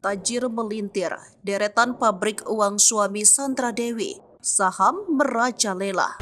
tajir melintir, deretan pabrik uang suami Sandra Dewi, saham merajalela.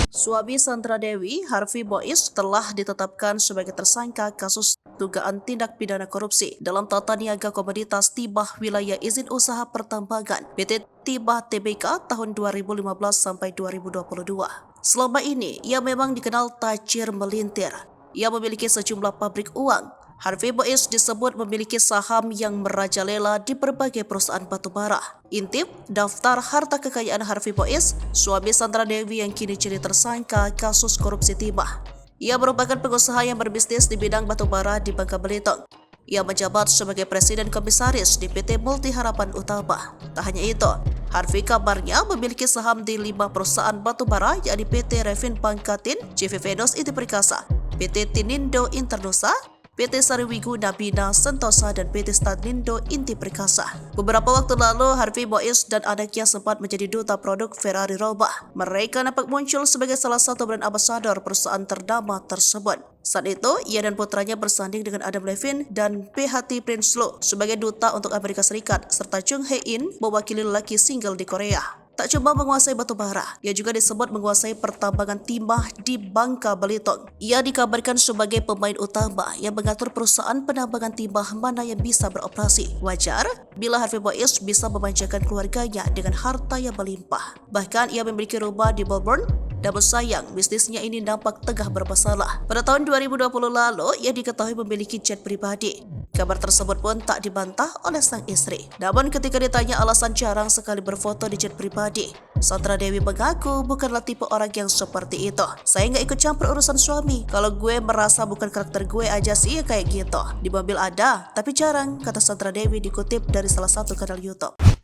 Suami Sandra Dewi, Harvey Boiz, telah ditetapkan sebagai tersangka kasus dugaan tindak pidana korupsi dalam tata niaga komoditas Tibah Wilayah Izin Usaha Pertambangan PT Tibah Tbk tahun 2015 sampai 2022. Selama ini, ia memang dikenal tajir melintir. Ia memiliki sejumlah pabrik uang. Harvey Boiz disebut memiliki saham yang merajalela di berbagai perusahaan batubara. Intip daftar harta kekayaan Harvey Boiz, suami Sandra Dewi yang kini jadi tersangka kasus korupsi Tibah. Ia merupakan pengusaha yang berbisnis di bidang batubara di Bangka Belitung. Ia menjabat sebagai presiden komisaris di PT Multi Harapan Utama. Tak hanya itu, Harvey kabarnya memiliki saham di 5 perusahaan batubara, yakni PT Revin Pangkatin, CV Venus Inti Perkasa, PT Tinindo Internusa, PT Sariwiguna Bina Sentosa, dan PT Stadlindo Inti Perkasa. Beberapa waktu lalu, Harvey Boiz dan anaknya sempat menjadi duta produk Ferrari Robah. Mereka nampak muncul sebagai salah satu brand ambassador perusahaan ternama tersebut. Saat itu, ia dan putranya bersanding dengan Adam Levine dan PHT Prinsloo sebagai duta untuk Amerika Serikat, serta Chung Hae-in mewakili lelaki single di Korea. Tak cuma menguasai batubara, ia juga disebut menguasai pertambangan timah di Bangka Belitung. Ia dikabarkan sebagai pemain utama yang mengatur perusahaan penambangan timah mana yang bisa beroperasi. Wajar bila Harvey Boiz bisa memanjakan keluarganya dengan harta yang melimpah. Bahkan ia memiliki rumah di Melbourne. Namun sayang, bisnisnya ini nampak tengah bermasalah. Pada tahun 2020 lalu, ia diketahui memiliki jet pribadi. Kabar tersebut pun tak dibantah oleh sang istri. Namun ketika ditanya alasan jarang sekali berfoto di jet pribadi, Sandra Dewi mengaku bukanlah tipe orang yang seperti itu. Saya nggak ikut campur urusan suami. Kalau gue merasa bukan karakter gue aja sih kayak gitu. Di mobil ada, tapi jarang, kata Sandra Dewi dikutip dari salah satu kanal YouTube.